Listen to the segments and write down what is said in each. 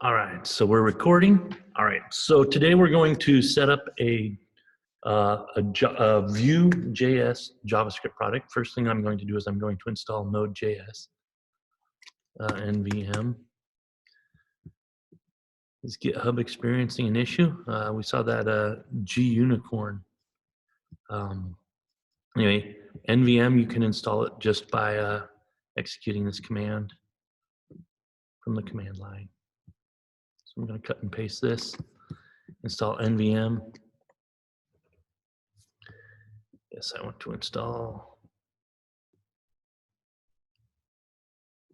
All right, so we're recording. All right, so today we're going to set up a Vue.js JavaScript project. First thing I'm going to do is I'm going to install Node.js, NVM. Is GitHub experiencing an issue? We saw that G unicorn. Anyway, NVM, you can install it just by executing this command from the command line. So I'm going to cut and paste this, install NVM. Yes, I want to install.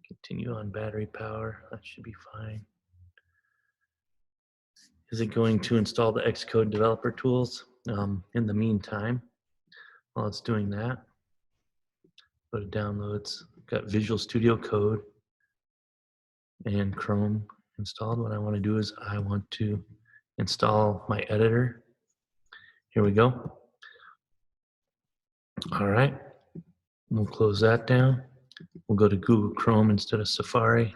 Continue on battery power. That should be fine. Is it going to install the Xcode developer tools? In the meantime, while it's doing that, go to downloads. Got Visual Studio Code and Chrome installed. What I want to do is I want to install my editor. Here we go. All right, we'll close that down. We'll go to Google Chrome instead of Safari.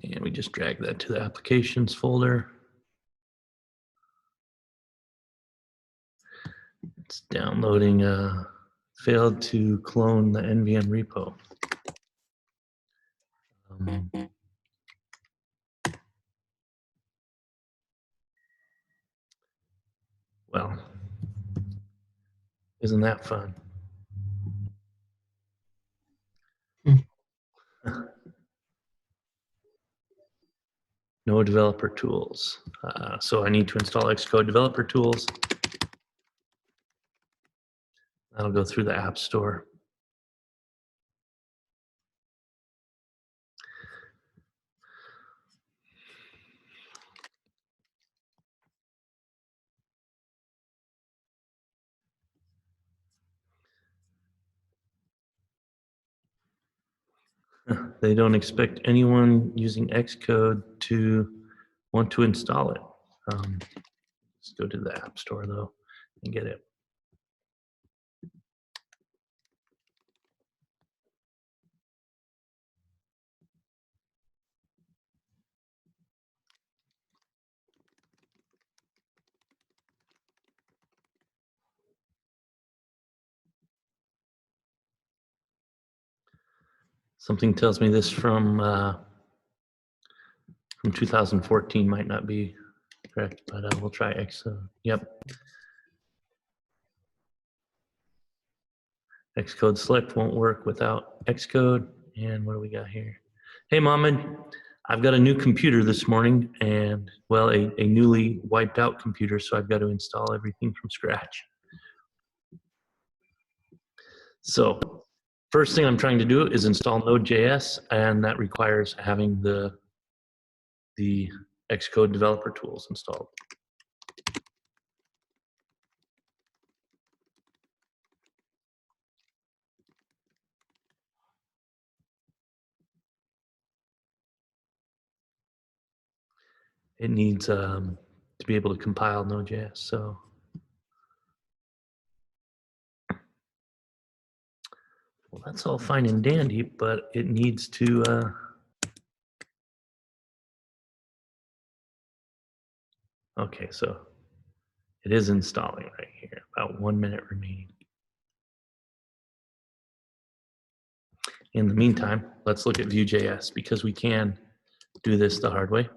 And we just drag that to the applications folder. It's downloading, failed to clone the NVM repo. Well, isn't that fun? No developer tools. So I need to install Xcode developer tools. That'll go through the App Store. They don't expect anyone using Xcode to want to install it. Let's go to the App Store though and get it. Something tells me this from 2014 might not be correct, but we'll try Xcode. Yep. Xcode select won't work without Xcode. And what do we got here? Hey, Mohammed, I've got a new computer this morning, and well, a newly wiped out computer, so I've got to install everything from scratch. So first thing I'm trying to do is install Node.js, and that requires having the Xcode developer tools installed. It needs to be able to compile Node.js. So well, that's all fine and dandy, but it needs to okay, so it is installing right here, about 1 minute remaining. In the meantime, let's look at Vue.js because we can do this the hard way.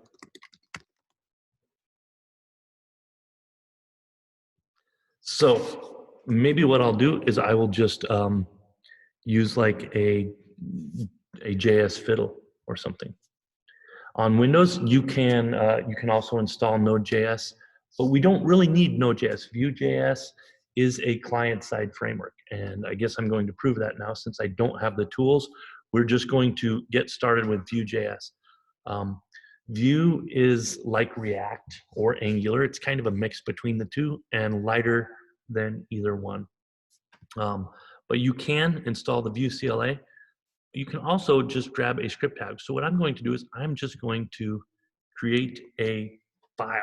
So maybe what I'll do is I will just use like a JS fiddle or something. On Windows, you can also install Node.js, but we don't really need Node.js. Vue.js is a client-side framework, and I guess I'm going to prove that now since I don't have the tools. We're just going to get started with Vue.js. Vue is like React or Angular. It's kind of a mix between the two and lighter than either one. But you can install the Vue CLA. You can also just grab a script tag. So what I'm going to do is I'm just going to create a file.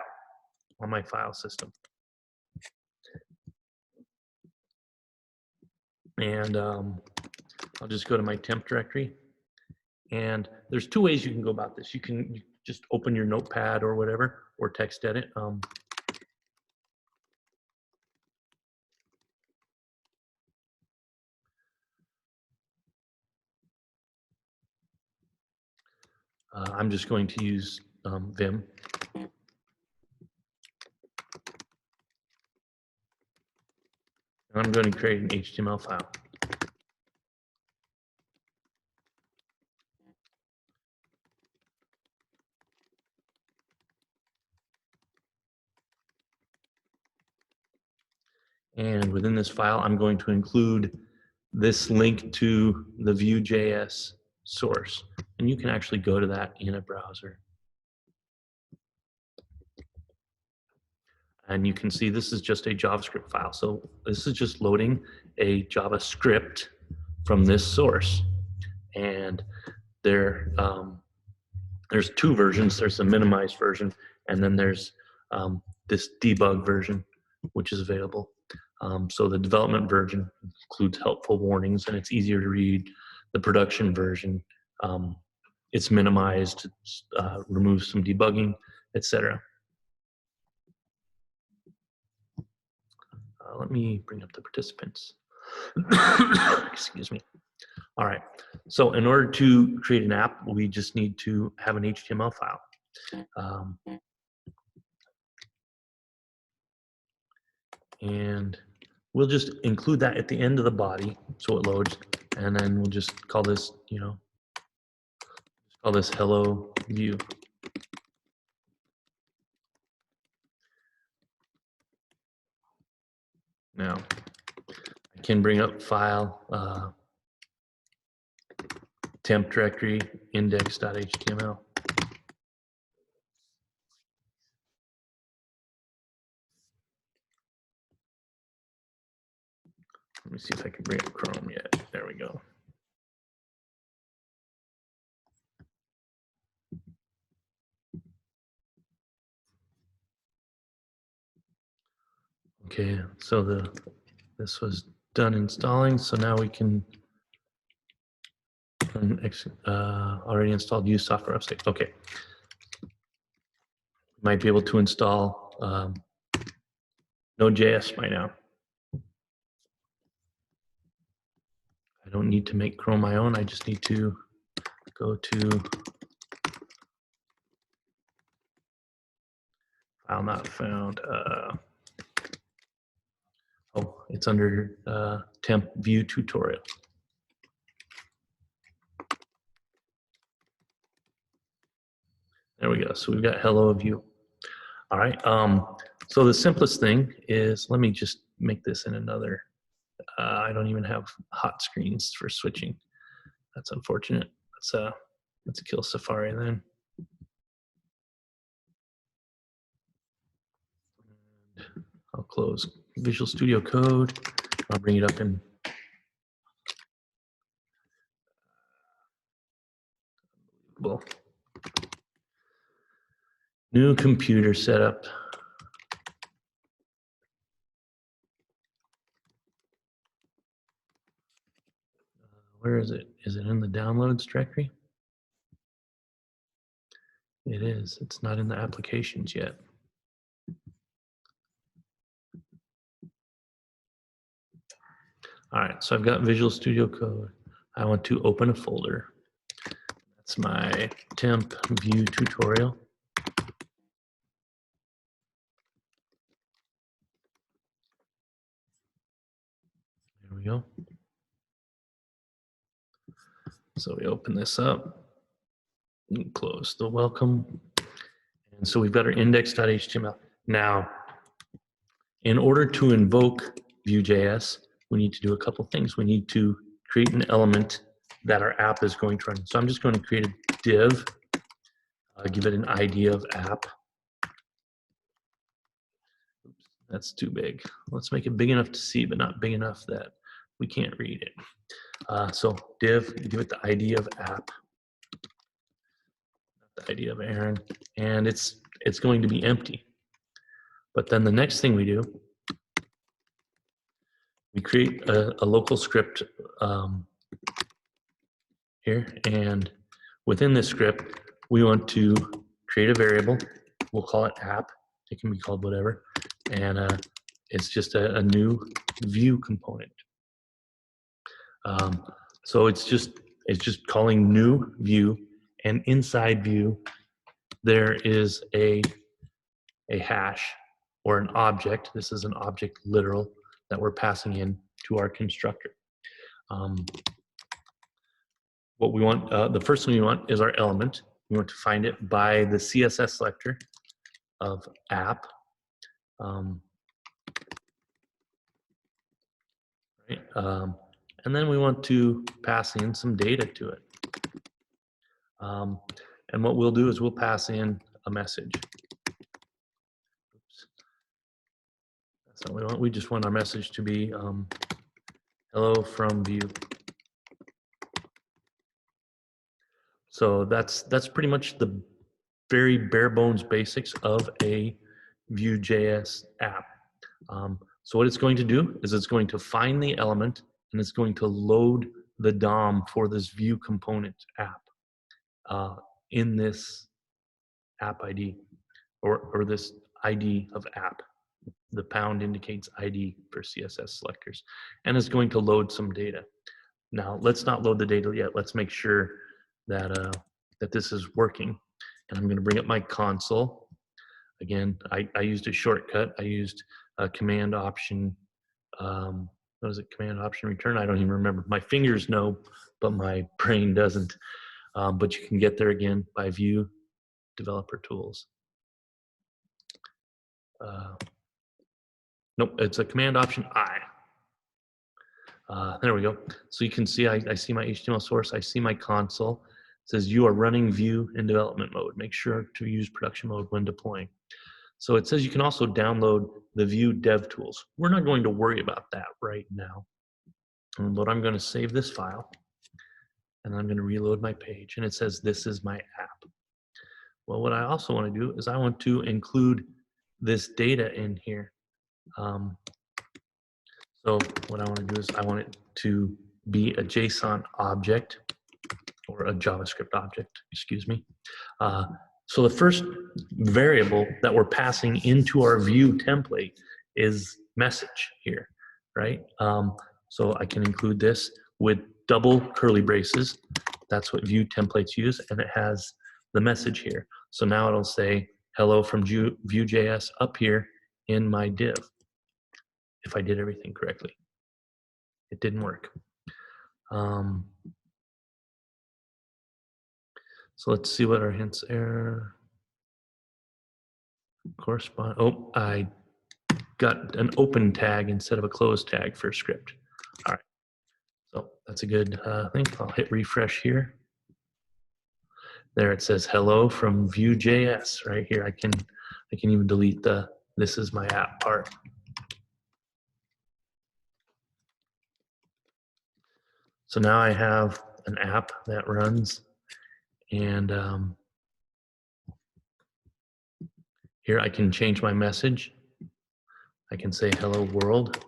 on my file system. And I'll just go to my temp directory. And there's two ways you can go about this. You can just open your notepad or whatever, or text edit. I'm just going to use Vim. And I'm going to create an HTML file. And within this file, I'm going to include this link to the Vue.js source. And you can actually go to that in a browser. And you can see this is just a JavaScript file. So this is just loading a JavaScript from this source. And there's two versions. There's a minimized version, and then there's this debug version, which is available. So the development version includes helpful warnings, and it's easier to read. The production version, it's minimized, removes some debugging, etc. Let me bring up the participants. Excuse me. All right. So in order to create an app, we just need to have an HTML file. And we'll just include that at the end of the body so it loads. And then we'll just call this, call this hello Vue. Now, I can bring up file, temp directory, index.html. Let me see if I can bring up Chrome yet. There we go. Okay, so this was done installing, so now we can already installed use software upstate. Okay, might be able to install Node.js by now. I don't need to make Chrome my own. I just need to go to file not found. Oh, it's under temp Vue tutorial. There we go. So we've got hello Vue. All right. So the simplest thing is, let me just make this in another. I don't even have hot screens for switching. That's unfortunate. Let's kill Safari then. And I'll close Visual Studio Code. I'll bring it up in. Well, new computer setup. Where is it? Is it in the downloads directory? It is. It's not in the applications yet. All right, so I've got Visual Studio Code. I want to open a folder. That's my temp Vue tutorial. There we go. So we open this up and close the welcome. And so we've got our index.html. Now, in order to invoke Vue.js, we need to do a couple things. We need to create an element that our app is going to run. So I'm just going to create a div, give it an ID of app. Oops, that's too big. Let's make it big enough to see, but not big enough that we can't read it. So div, give it the ID of app, the ID of Aaron, and it's going to be empty. But then the next thing we do, we create a local script here, and within this script, we want to create a variable. We'll call it app. It can be called whatever, and it's just a new Vue component. So it's just calling new Vue, and inside Vue there is a hash or an object. This is an object literal that we're passing in to our constructor. What we want, the first thing we want is our element. We want to find it by the CSS selector of app. Right? And then we want to pass in some data to it. And what we'll do is we'll pass in a message. Oops. That's not what we want. We just want our message to be hello from Vue. So that's pretty much the very bare bones basics of a Vue.js app. So what it's going to do is it's going to find the element and it's going to load the DOM for this Vue component app in this app ID or this ID of app. The pound indicates ID for CSS selectors, and it's going to load some data. Now let's not load the data yet. Let's make sure that that this is working. And I'm going to bring up my console. Again, I used a shortcut. I used a Command Option. What is it? Command Option Return. I don't even remember. My fingers know, but my brain doesn't. But you can get there again by Vue Developer Tools. Nope, it's a Command Option I. There we go. So you can see I see my HTML source. I see my console. It says you are running Vue in development mode. Make sure to use production mode when deploying. So it says you can also download the Vue dev tools. We're not going to worry about that right now. But I'm going to save this file, and I'm going to reload my page, and it says this is my app. Well, what I also want to do is I want to include this data in here. So what I want to do is I want it to be a JSON object, or a JavaScript object, excuse me. So the first variable that we're passing into our Vue template is message here, right? So I can include this with double curly braces. That's what Vue templates use, and it has the message here. So now it'll say hello from Vue.js up here in my div, if I did everything correctly. It didn't work. So let's see what our hints error correspond. Oh, I got an open tag instead of a closed tag for script. All right, so that's a good thing. I'll hit refresh here. There it says hello from Vue.js right here. I can even delete the this is my app part. So now I have an app that runs, and here I can change my message. I can say hello world.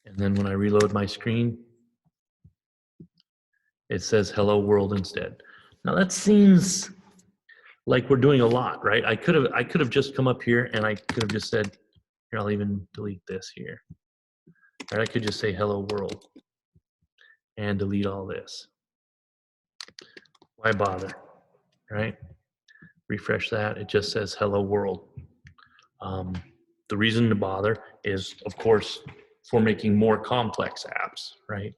And then when I reload my screen, it says hello world instead. Now that seems like we're doing a lot, right? I could have just come up here and I could have just said, here, I'll even delete this here. Right? I could just say hello world and delete all this. Why bother, right? Refresh that, it just says hello world. The reason to bother is, of course, for making more complex apps, right?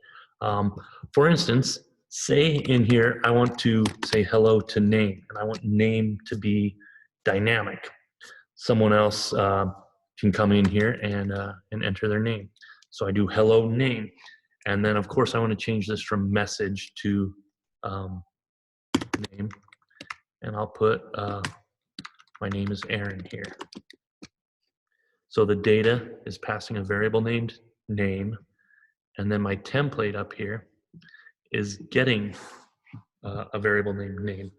For instance, say in here, I want to say hello to name, and I want name to be dynamic. Someone else can come in here and enter their name. So I do hello name, and then of course I want to change this from message to name, and I'll put my name is Aaron here. So the data is passing a variable named name, and then my template up here is getting a variable named name.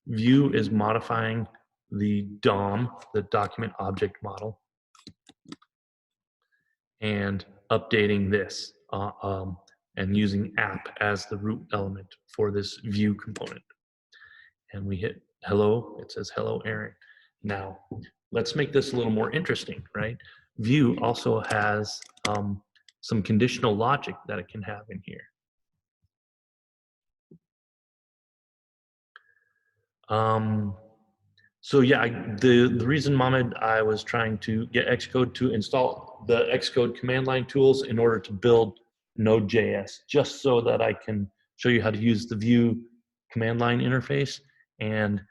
Vue is modifying the DOM, the document object model, and updating this and using app as the root element for this Vue component. And we hit hello, it says hello Aaron. Now, let's make this a little more interesting, right? Vue also has some conditional logic that it can have in here. So yeah, the reason, Mohammed, I was trying to get Xcode to install the Xcode command line tools in order to build Node.js, just so that I can show you how to use the Vue command line interface and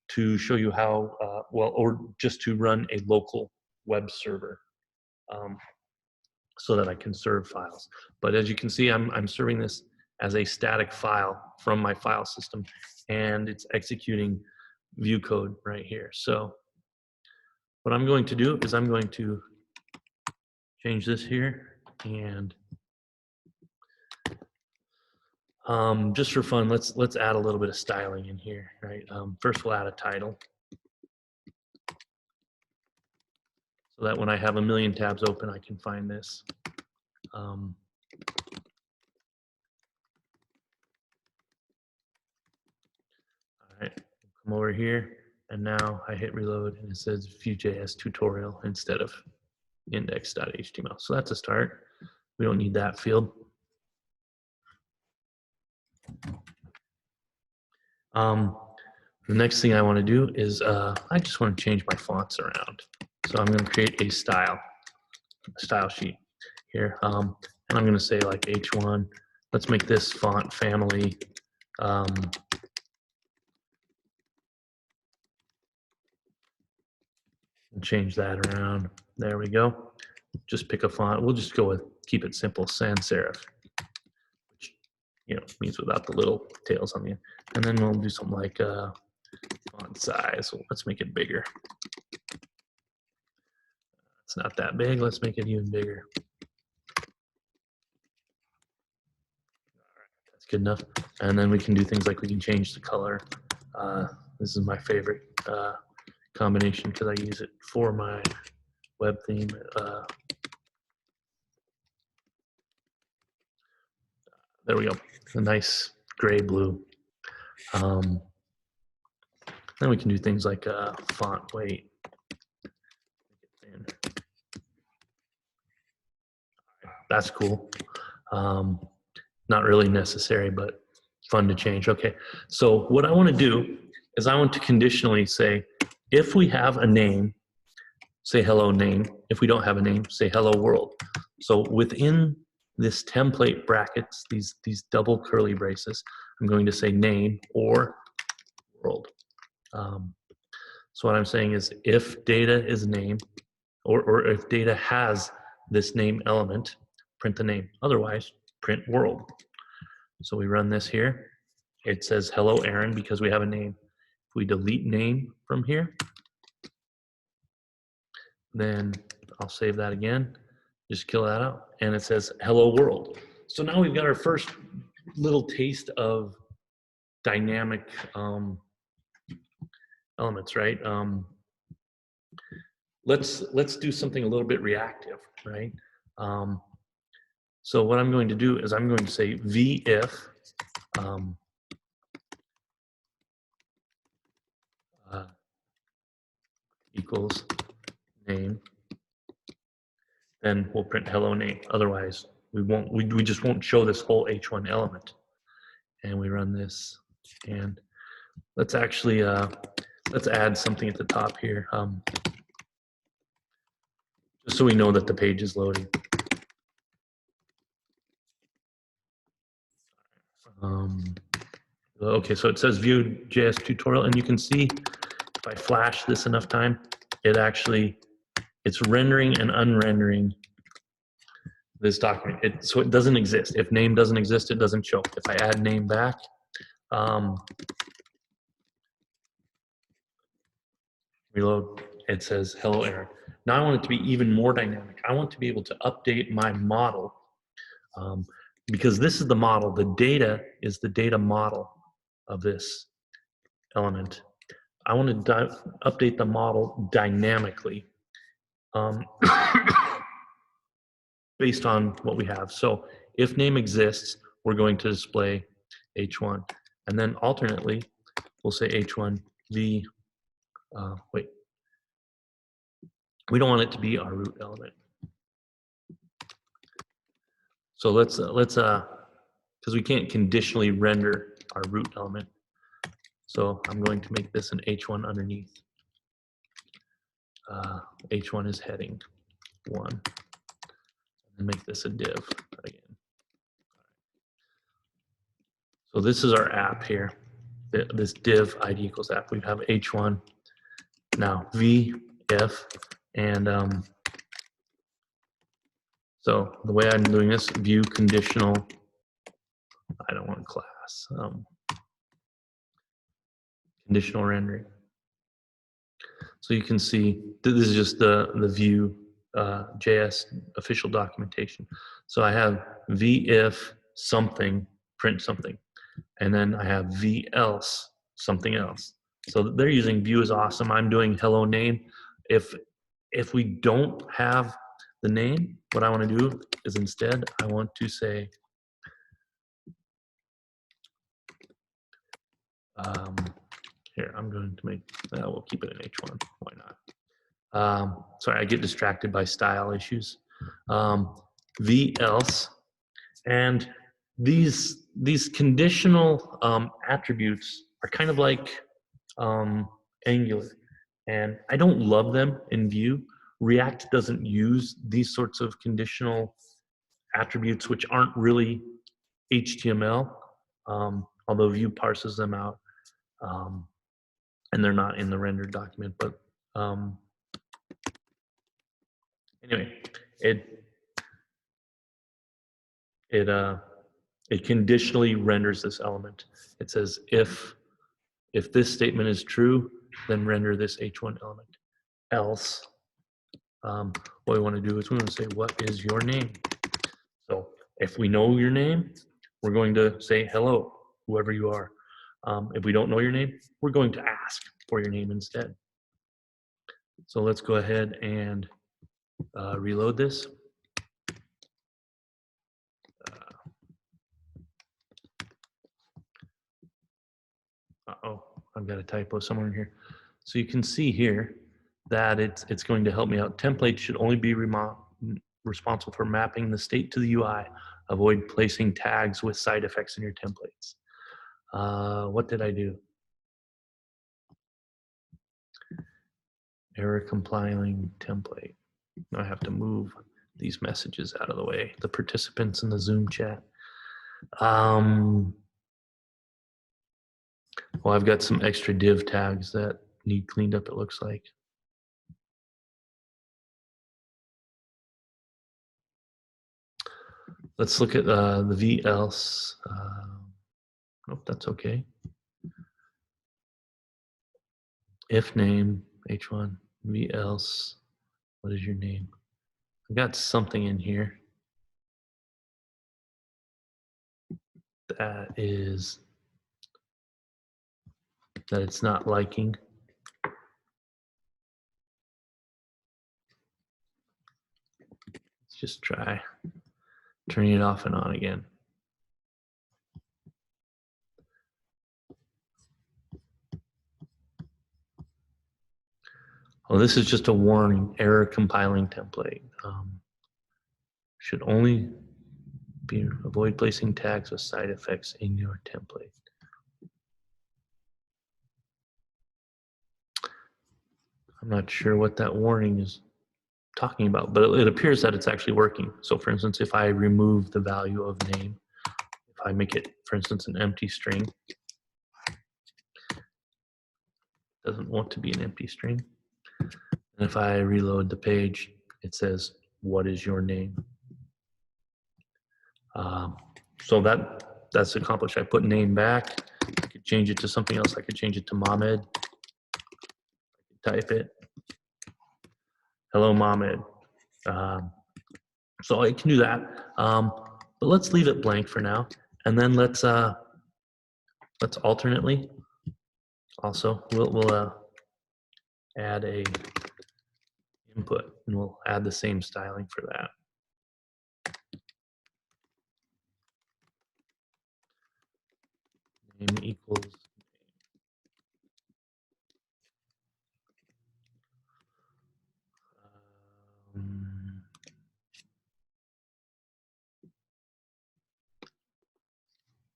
to show you how, or just to run a local web server so that I can serve files. But as you can see, I'm serving this as a static file from my file system, and it's executing Vue code right here. So what I'm going to do is I'm going to change this here, and just for fun, let's add a little bit of styling in here, right? First we'll add a title, so that when I have a million tabs open, I can find this. All right, come over here, and now I hit reload, and it says Vue.js tutorial instead of index.html. So that's a start. We don't need that field. The next thing I want to do is I just want to change my fonts around. So I'm going to create a style sheet here, and I'm going to say like H1. Let's make this font family. And change that around. There we go. Just pick a font. We'll just go with, keep it simple, sans serif, which means without the little tails on the end. And then we'll do something like font size. So let's make it bigger. It's not that big. Let's make it even bigger. That's good enough. And then we can do things like we can change the color. This is my favorite combination because I use it for my web theme. There we go. A nice gray blue. Then we can do things like font weight. That's cool. Not really necessary, but fun to change. Okay, so what I want to do is I want to conditionally say, if we have a name, say hello name. If we don't have a name, say hello world. So within this template brackets, these double curly braces, I'm going to say name or world. So what I'm saying is, if data is name, or if data has this name element, print the name. Otherwise, print world. So we run this here. It says hello Aaron because we have a name. If we delete name from here, then I'll save that again. Just kill that out. And it says hello world. So now we've got our first little taste of dynamic elements, right? Let's do something a little bit reactive, right? So what I'm going to do is I'm going to say v-if equals name, then we'll print hello name. Otherwise, we just won't show this whole H1 element. And we run this, and let's actually let's add something at the top here, just so we know that the page is loading. Okay, so it says Vue.js tutorial, and you can see if I flash this enough time, it's rendering and unrendering this document. So it doesn't exist. If name doesn't exist, it doesn't show. If I add name back, reload, it says hello Aaron. Now I want it to be even more dynamic. I want to be able to update my model, because this is the model. The data is the data model of this element. I want to update the model dynamically based on what we have. So if name exists, we're going to display h1. And then alternately, we'll say h1 v, wait, we don't want it to be our root element. So let's because we can't conditionally render our root element. So I'm going to make this an h1 underneath. H1 is heading 1. And make this a div again. So this is our app here. This div id equals app. We have h1 now v if, and so the way I'm doing this, view conditional. I don't want class. Conditional rendering. So you can see this is just the Vue.js official documentation. So I have v if something, print something, and then I have v else something else. So they're using Vue is awesome. I'm doing hello name. If we don't have the name, what I want to do is instead I want to say here, I'm going to make, we'll keep it in H1, why not? Sorry, I get distracted by style issues. V else, and these conditional attributes are kind of like Angular, and I don't love them in Vue. React doesn't use these sorts of conditional attributes, which aren't really HTML, although Vue parses them out. And they're not in the rendered document, but anyway, it conditionally renders this element. It says if this statement is true, then render this h1 element. Else, what we want to do is we want to say what is your name. So if we know your name, we're going to say hello, whoever you are. If we don't know your name, we're going to ask for your name instead. So let's go ahead and reload this. Uh-oh, I've got a typo somewhere in here. So you can see here that it's going to help me out. Templates should only be responsible for mapping the state to the UI. Avoid placing tags with side effects in your templates. What did I do? Error compiling template. Now I have to move these messages out of the way. The participants in the Zoom chat. Well, I've got some extra div tags that need cleaned up, it looks like. Let's look at the v else. Oh, that's okay. If name, h1, v else, what is your name? I've got something in here that it's not liking. Let's just try turning it off and on again. Well, this is just a warning, error compiling template. Should only avoid placing tags with side effects in your template. I'm not sure what that warning is talking about, but it appears that it's actually working. So for instance, if I remove the value of name, if I make it, for instance, an empty string, it doesn't want to be an empty string. And if I reload the page, it says, what is your name? So that's accomplished. I put name back. I could change it to something else. I could change it to Mohammed. I could type it. Hello, Mohammed. So I can do that. But let's leave it blank for now. And then let's alternately, Also, we'll add a input, and we'll add the same styling for that. Name equals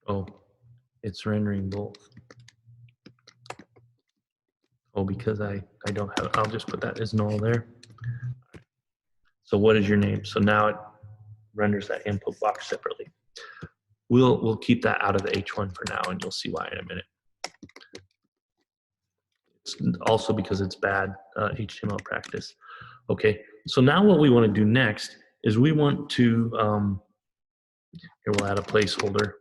oh, it's rendering both. Oh, because I don't have, I'll just put that as null there. So what is your name? So now it renders that input box separately. We'll keep that out of the H1 for now, and you'll see why in a minute. It's also because it's bad HTML practice. Okay, so now what we want to do next is we want to, here we'll add a placeholder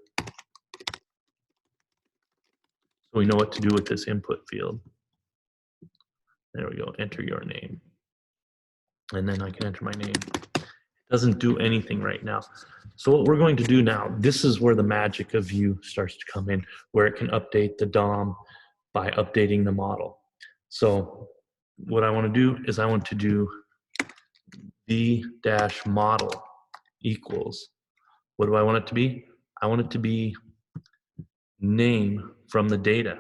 so we know what to do with this input field. There we go, enter your name. And then I can enter my name. It doesn't do anything right now. So what we're going to do now, this is where the magic of Vue starts to come in, where it can update the DOM by updating the model. So what I want to do is I want to do v-model equals, what do I want it to be? I want it to be name from the data.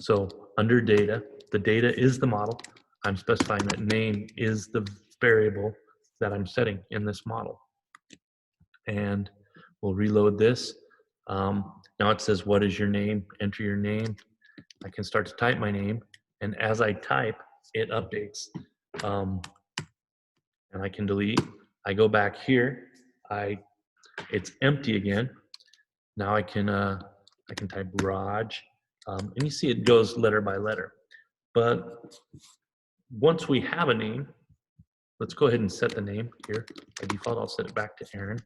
So under data, the data is the model. I'm specifying that name is the variable that I'm setting in this model. And we'll reload this. Now it says, what is your name? Enter your name. I can start to type my name. And as I type, it updates. And I can delete. I go back here. It's empty again. Now I can type Raj. And you see it goes letter by letter. But once we have a name, let's go ahead and set the name here. By default, I'll set it back to Aaron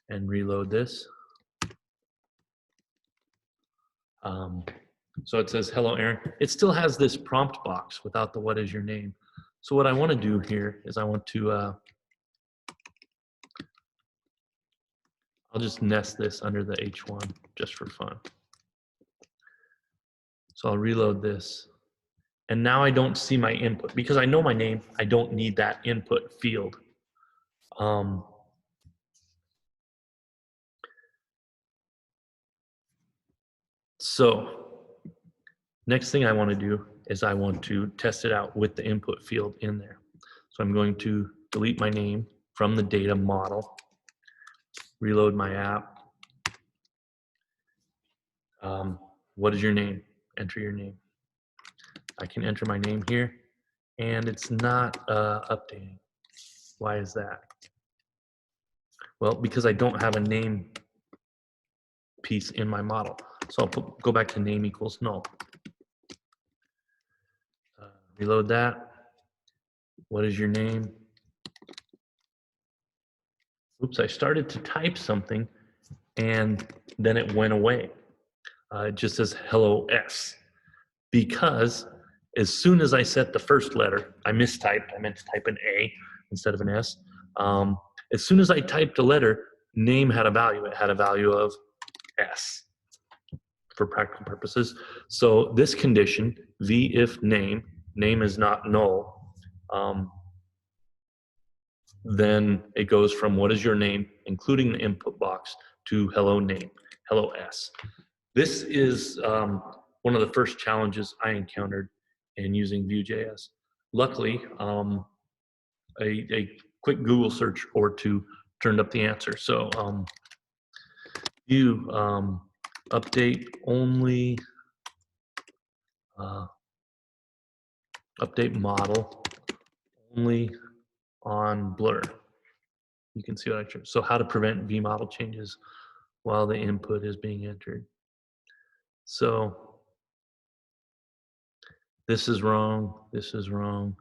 and reload this. So it says, hello, Aaron. It still has this prompt box without the what is your name. So what I want to do here is I want to, I'll just nest this under the H1 just for fun. So I'll reload this. And now I don't see my input. Because I know my name, I don't need that input field. So next thing I want to do is I want to test it out with the input field in there. So I'm going to delete my name from the data model, reload my app. What is your name? Enter your name. I can enter my name here, and it's not updating. Why is that? Well, because I don't have a name piece in my model. So I'll go back to name equals null. Reload that. What is your name? Oops, I started to type something, and then it went away. It just says hello S. Because as soon as I set the first letter, I mistyped. I meant to type an A instead of an S. As soon as I typed a letter, name had a value. It had a value of S for practical purposes. So this condition, v if name is not null, then it goes from what is your name, including the input box, to hello name, hello S. This is one of the first challenges I encountered in using Vue.js. Luckily, a quick Google search or two turned up the answer. So Vue update only, update model only on blur. You can see what I chose. So how to prevent V model changes while the input is being entered. So this is wrong, this is wrong.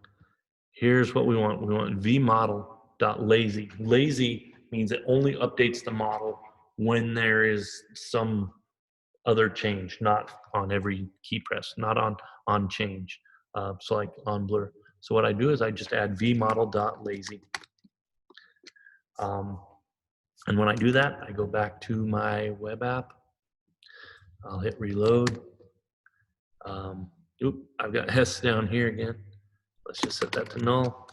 Here's what we want. We want vmodel.lazy. Lazy means it only updates the model when there is some other change, not on every key press, not on change. So like on blur. So what I do is I just add vmodel.lazy. And when I do that, I go back to my web app. I'll hit reload. Oop, I've got S down here again. Let's just set that to null.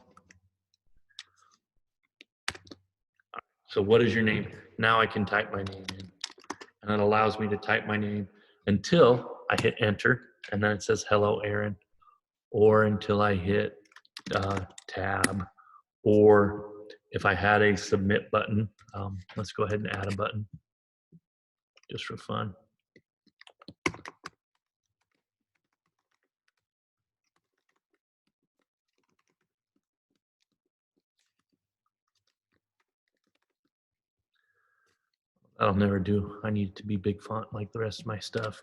So what is your name? Now I can type my name in. And it allows me to type my name until I hit enter, and then it says hello Aaron, or until I hit tab, or if I had a submit button, let's go ahead and add a button just for fun. That'll never do. I need it to be big font like the rest of my stuff.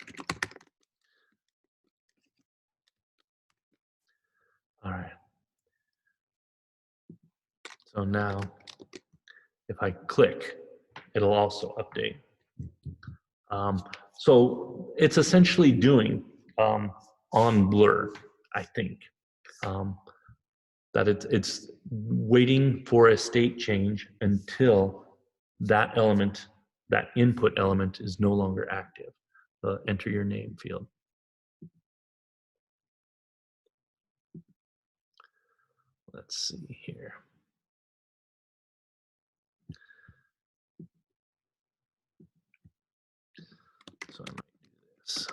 All right. So now, if I click, it'll also update. So it's essentially doing on Blur, I think, that it's waiting for a state change until that element, that input element, is no longer active. Enter your name field. Let's see here. So I might do this.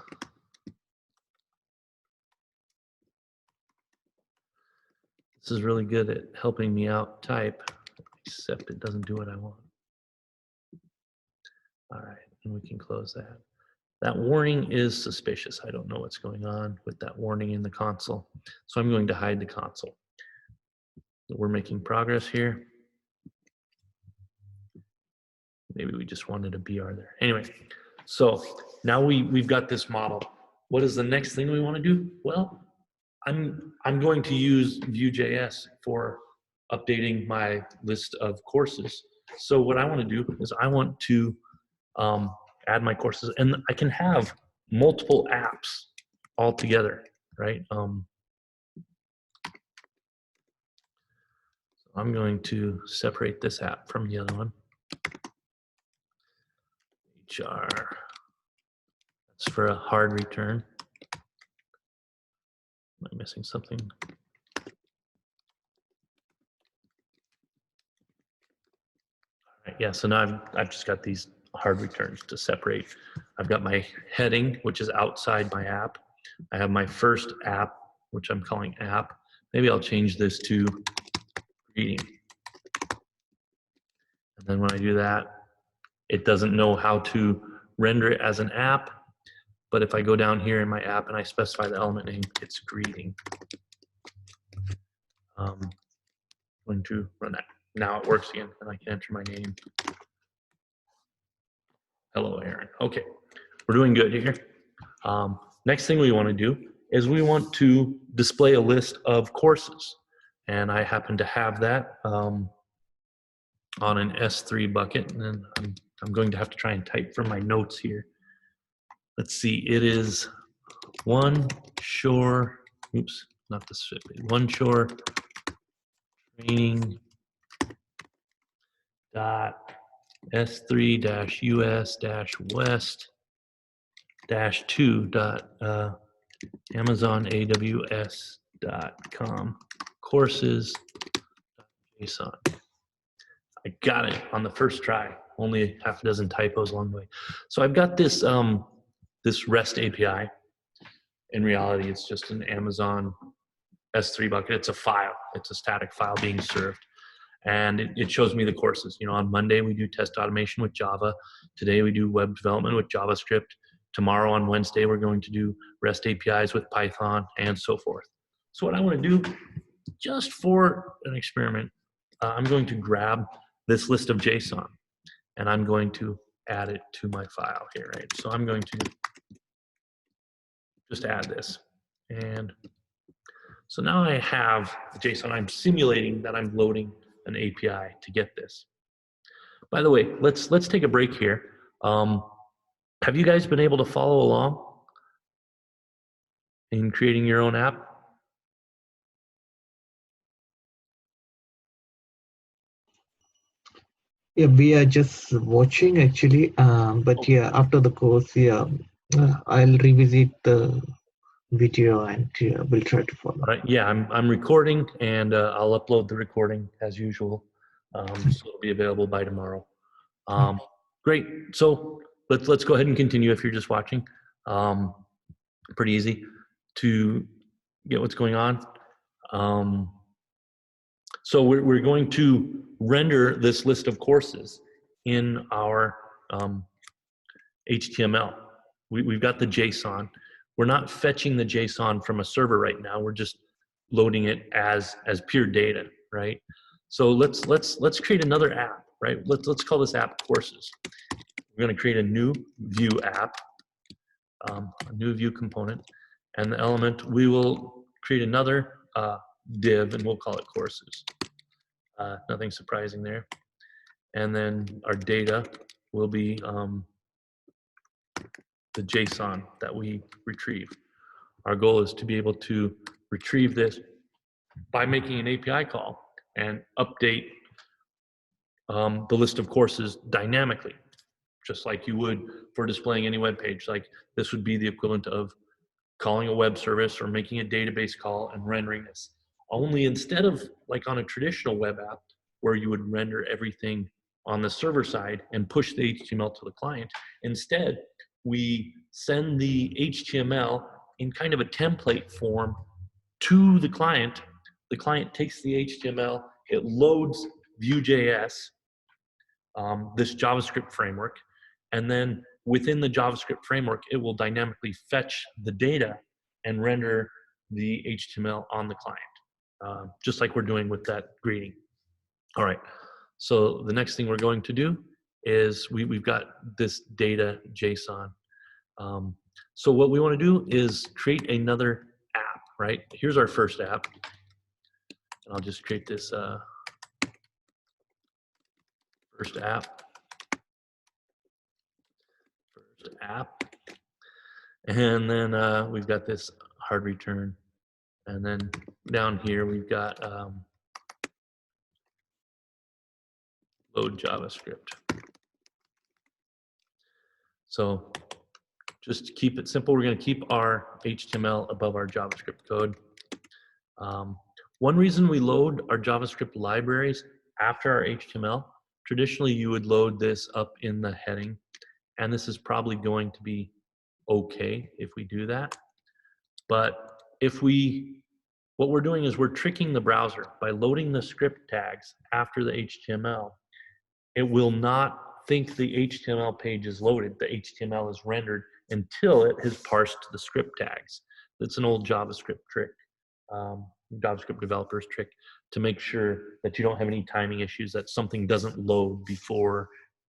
This is really good at helping me out type, except it doesn't do what I want. All right, and we can close that. That warning is suspicious. I don't know what's going on with that warning in the console. So I'm going to hide the console. We're making progress here. Maybe we just wanted a BR there. Anyway, so now we've got this model. What is the next thing we want to do? Well, I'm going to use Vue.js for updating my list of courses. So what I want to do is I want to add my courses, and I can have multiple apps all together, right? I'm going to separate this app from the other one. HR, that's for a hard return. Am I missing something? All right, yeah, so now I've just got these hard returns to separate. I've got my heading, which is outside my app. I have my first app, which I'm calling app. Maybe I'll change this to greeting. And then when I do that, it doesn't know how to render it as an app. But if I go down here in my app and I specify the element name, it's greeting. Going to run that. Now it works again, and I can enter my name. Hello, Aaron. Okay, we're doing good here. Next thing we want to do is we want to display a list of courses. And I happen to have that on an S3 bucket. And then I'm going to have to try and type from my notes here. Let's see, it is OneShore, oops, not the strip, OneShore training dot s3-us-west-2 dot amazonaws.com courses JSON. I got it on the first try, only half a dozen typos along the way. So I've got this this REST API. In reality, it's just an Amazon S3 bucket. It's a file. It's a static file being served. And it shows me the courses. You know, on Monday we do test automation with Java. Today we do web development with JavaScript. Tomorrow on Wednesday we're going to do REST APIs with Python and so forth. So what I want to do, just for an experiment, I'm going to grab this list of JSON and I'm going to add it to my file here, right? So I'm going to just add this. And so now I have the JSON. I'm simulating that I'm loading an API to get this. By the way, let's take a break here. Have you guys been able to follow along in creating your own app? Yeah, we are just watching actually, but yeah, after the course, yeah, I'll revisit the video and we'll try to follow. All right. Yeah, I'm recording, and I'll upload the recording as usual, so it'll be available by tomorrow. Great. So let's go ahead and continue. If you're just watching, pretty easy to get what's going on. So we're going to render this list of courses in our HTML. We've got the JSON. We're not fetching the JSON from a server right now. We're just loading it as pure data, right? So let's create another app, right? Let's call this app courses. We're going to create a new Vue app, a new Vue component, and the element, we will create another div, and we'll call it courses. Nothing surprising there. And then our data will be the JSON that we retrieve. Our goal is to be able to retrieve this by making an API call and update the list of courses dynamically, just like you would for displaying any web page. Like this would be the equivalent of calling a web service or making a database call and rendering this. Only instead of like on a traditional web app where you would render everything on the server side and push the HTML to the client, instead we send the HTML in kind of a template form to the client. The client takes the HTML, it loads Vue.js, this JavaScript framework, and then within the JavaScript framework, it will dynamically fetch the data and render the HTML on the client, just like we're doing with that greeting. All right, so the next thing we're going to do is we've got this data JSON. So what we want to do is create another app, right? Here's our first app. And I'll just create this first app. And then we've got this hard return. And then down here we've got load JavaScript. So just to keep it simple, we're going to keep our HTML above our JavaScript code. One reason we load our JavaScript libraries after our HTML, traditionally you would load this up in the heading, and this is probably going to be okay if we do that. But what we're doing is we're tricking the browser by loading the script tags after the HTML. It will not think the HTML page is loaded. The HTML is rendered until it has parsed the script tags. That's an old JavaScript trick, JavaScript developers trick, to make sure that you don't have any timing issues, that something doesn't load before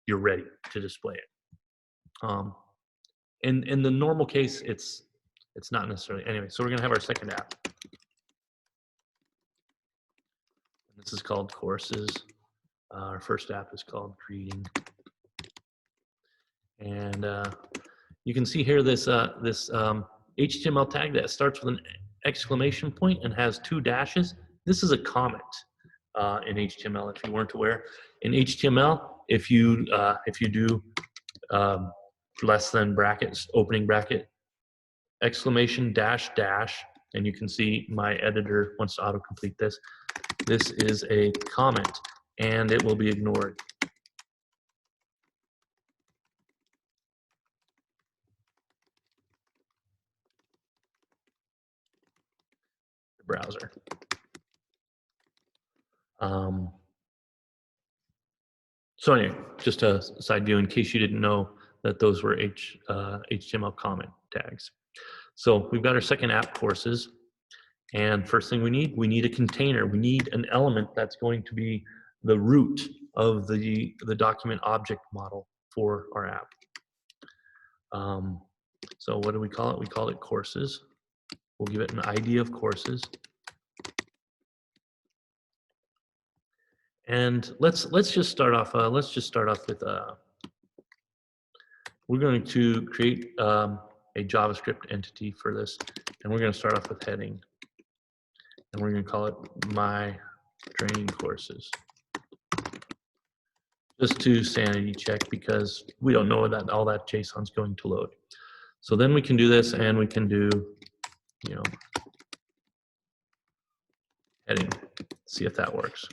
you're ready to display it. In the normal case, it's not necessarily. Anyway, so we're going to have our second app. This is called courses. Our first app is called greeting. And you can see here this HTML tag that starts with an exclamation point and has 2 dashes. This is a comment in HTML, if you weren't aware. In HTML, if you do less than brackets, opening bracket, exclamation dash dash, and you can see my editor wants to autocomplete this. This is a comment, and it will be ignored. The browser. So anyway, just a side view in case you didn't know that those were HTML comment tags. So we've got our second app, courses, and first thing we need a container. We need an element that's going to be the root of the document object model for our app. So what do we call it? We call it courses. We'll give it an ID of courses. And let's just start off. With we're going to create a JavaScript entity for this, and we're going to start off with heading, and we're going to call it my training courses, just to sanity check because we don't know that all that JSON's going to load. So then we can do this, and we can do you know, heading. See if that works.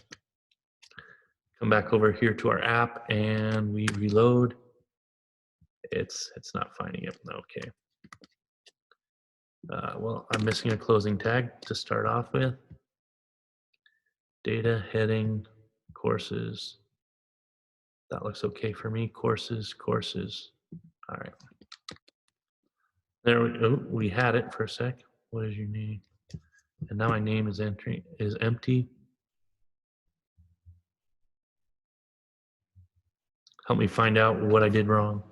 Come back over here to our app and we reload. It's not finding it. Okay. Well, I'm missing a closing tag to start off with. Data, heading, courses. That looks okay for me. Courses. All right. There we go. We had it for a sec. What is your name? And now my name is empty. Help me find out what I did wrong.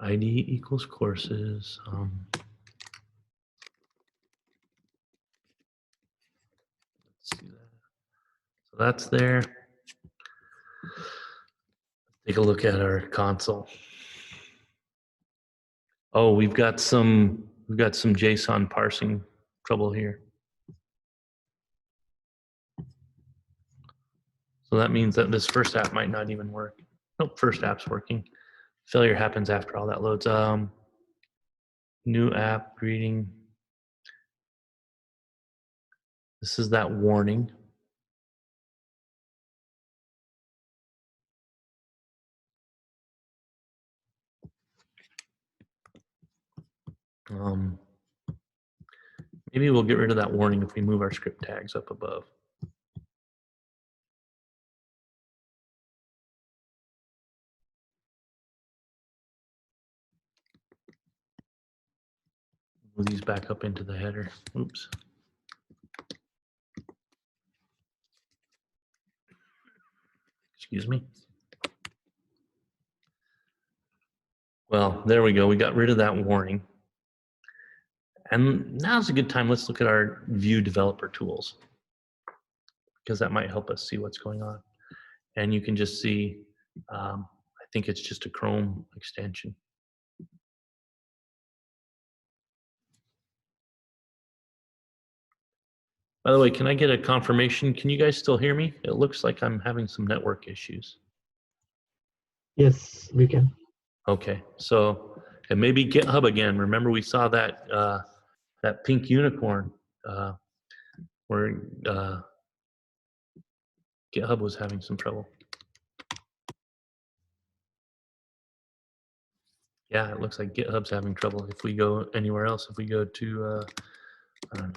ID equals courses. Let's see that. So that's there. Take a look at our console. Oh, we've got some JSON parsing trouble here. So that means that this first app might not even work. Nope, first app's working. Failure happens after all that loads. New app greeting. This is that warning. Maybe we'll get rid of that warning if we move our script tags up above. Move these back up into the header. Oops. Excuse me. Well, there we go. We got rid of that warning. And now's a good time. Let's look at our Vue developer tools, because that might help us see what's going on. And you can just see, I think it's just a Chrome extension. By the way, can I get a confirmation? Can you guys still hear me? It looks like I'm having some network issues. Yes, we can. Okay, so it may be GitHub again. Remember we saw that that pink unicorn where GitHub was having some trouble. Yeah, it looks like GitHub's having trouble. If we go anywhere else, if we go to, I don't know.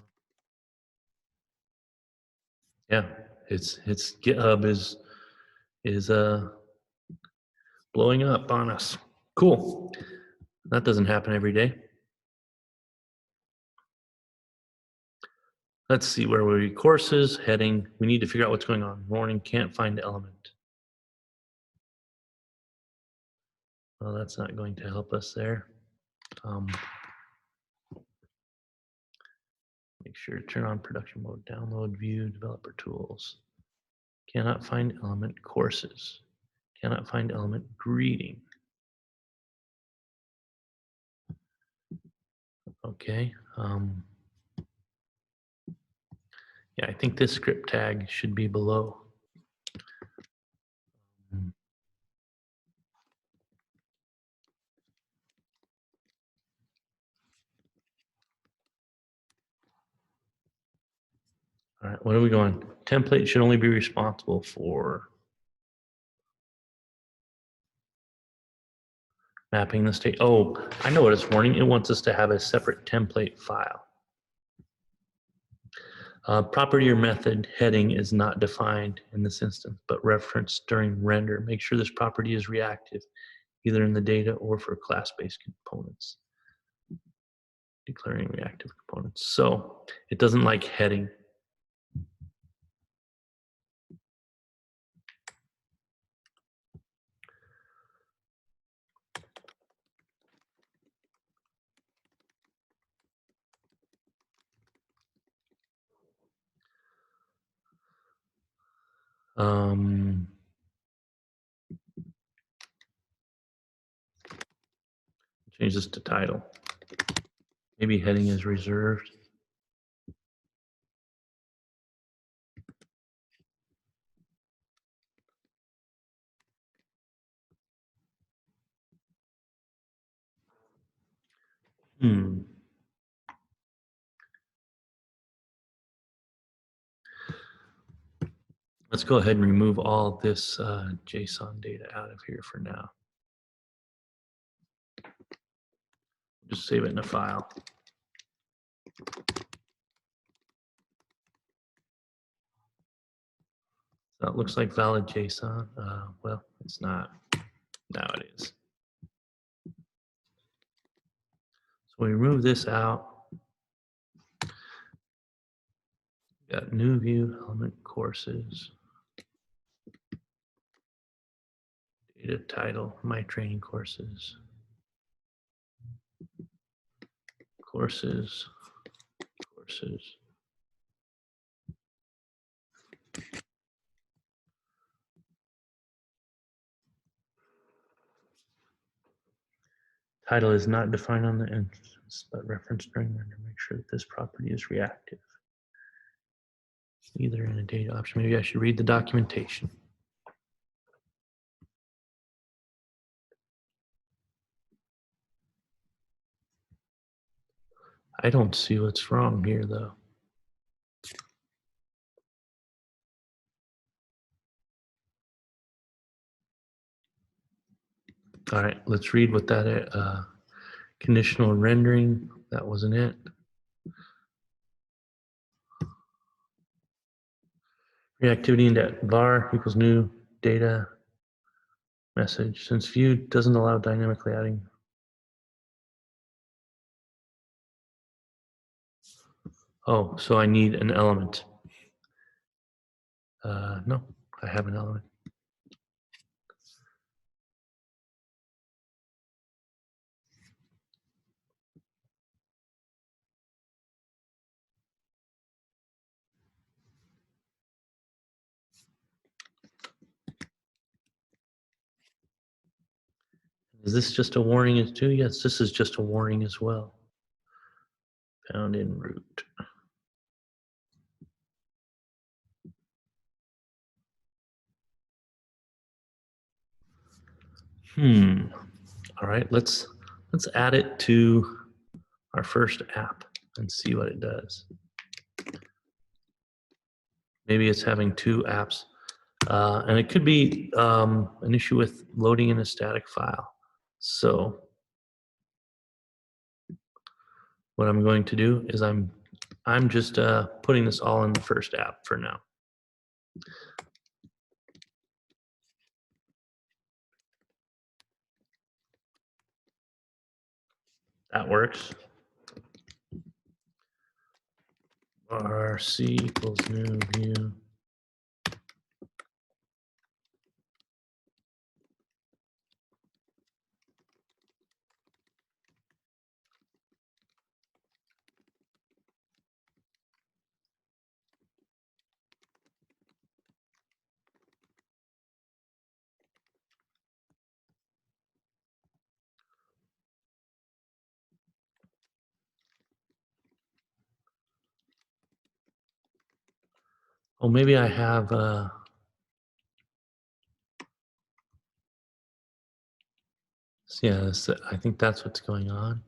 Yeah, it's GitHub is blowing up on us. Cool. That doesn't happen every day. Let's see where we courses, heading. We need to figure out what's going on. Warning, can't find element. Well, that's not going to help us there. Make sure to turn on production mode, download Vue developer tools. Cannot find element courses. Cannot find element greeting. Okay. Yeah, I think this script tag should be below. All right, what are we going? Template should only be responsible for mapping the state. Oh, I know what it's warning. It wants us to have a separate template file. Property or method heading is not defined in this instance, but referenced during render. Make sure this property is reactive, either in the data or for class-based components. Declaring reactive components. So it doesn't like heading. Change this to title. Maybe heading is reserved. Let's go ahead and remove all this JSON data out of here for now. Just save it in a file. So it looks like valid JSON. Well, it's not. Now it is. So we remove this out. Got new view, element courses, data title, my training courses, courses. Title is not defined on the instance, but referenced during render. Make sure that this property is reactive. Either in a data option. Maybe I should read the documentation. I don't see what's wrong here, though. All right, let's read what that conditional rendering, that wasn't it. Reactivity into var equals new data message. Since Vue doesn't allow dynamically adding. Oh, so I need an element. No, I have an element. Is this just a warning as too? Yes, this is just a warning as well. Found in root. All right, let's add it to our first app and see what it does. Maybe it's having two apps, and it could be an issue with loading in a static file. So what I'm going to do is I'm just putting this all in the first app for now. That works. RC equals new view. Oh, maybe I have, yes, I think that's what's going on.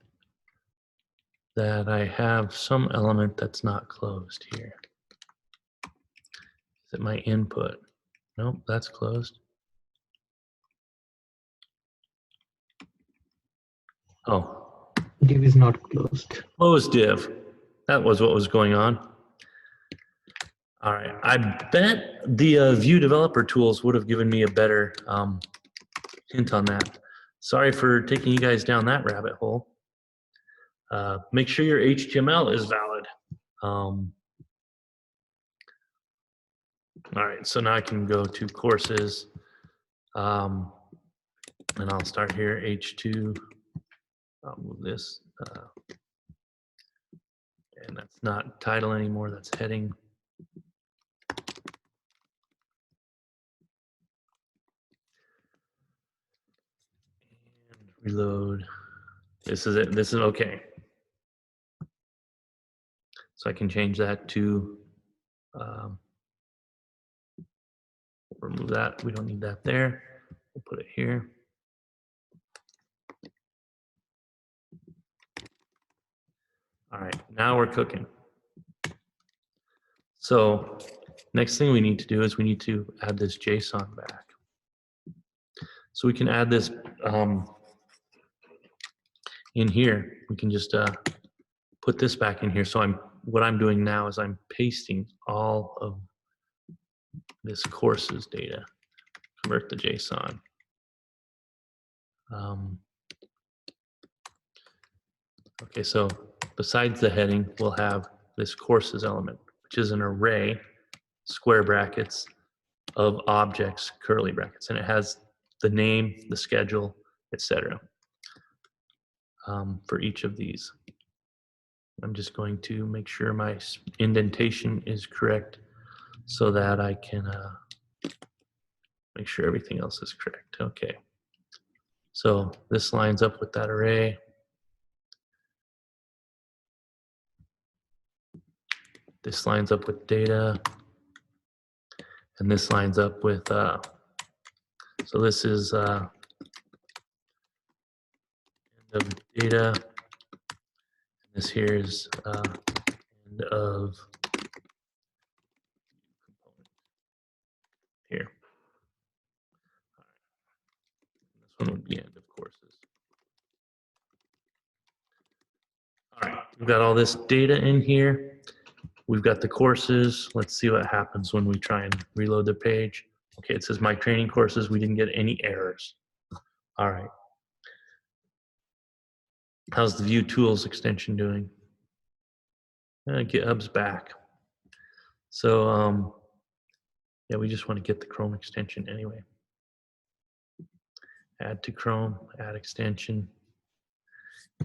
That I have some element that's not closed here. Is it my input? Nope, that's closed. Oh. Div is not closed. Closed div. That was what was going on. All right, I bet the Vue developer tools would have given me a better hint on that. Sorry for taking you guys down that rabbit hole. Make sure your HTML is valid. All right, so now I can go to courses, and I'll start here, H2. I'll move this, and that's not title anymore, that's heading. And reload. This is it, this is okay. So I can change that to, remove that, we don't need that there. We'll put it here. All right, now we're cooking. So next thing we need to do is we need to add this JSON back. So we can add this in here. We can just put this back in here. So what I'm doing now is I'm pasting all of this courses data, convert to JSON. Okay, so besides the heading, we'll have this courses element, which is an array, square brackets, of objects, curly brackets, and it has the name, the schedule, etc. For each of these. I'm just going to make sure my indentation is correct so that I can make sure everything else is correct. Okay. So this lines up with that array. This lines up with data. And this lines up with, so this is end of data. This here is end of component here. This one would be end of courses. All right, we've got all this data in here. We've got the courses. Let's see what happens when we try and reload the page. Okay, it says my training courses. We didn't get any errors. All right. How's the Vue Tools extension doing? GitHub's back. So yeah, we just want to get the Chrome extension anyway. Add to Chrome, add extension,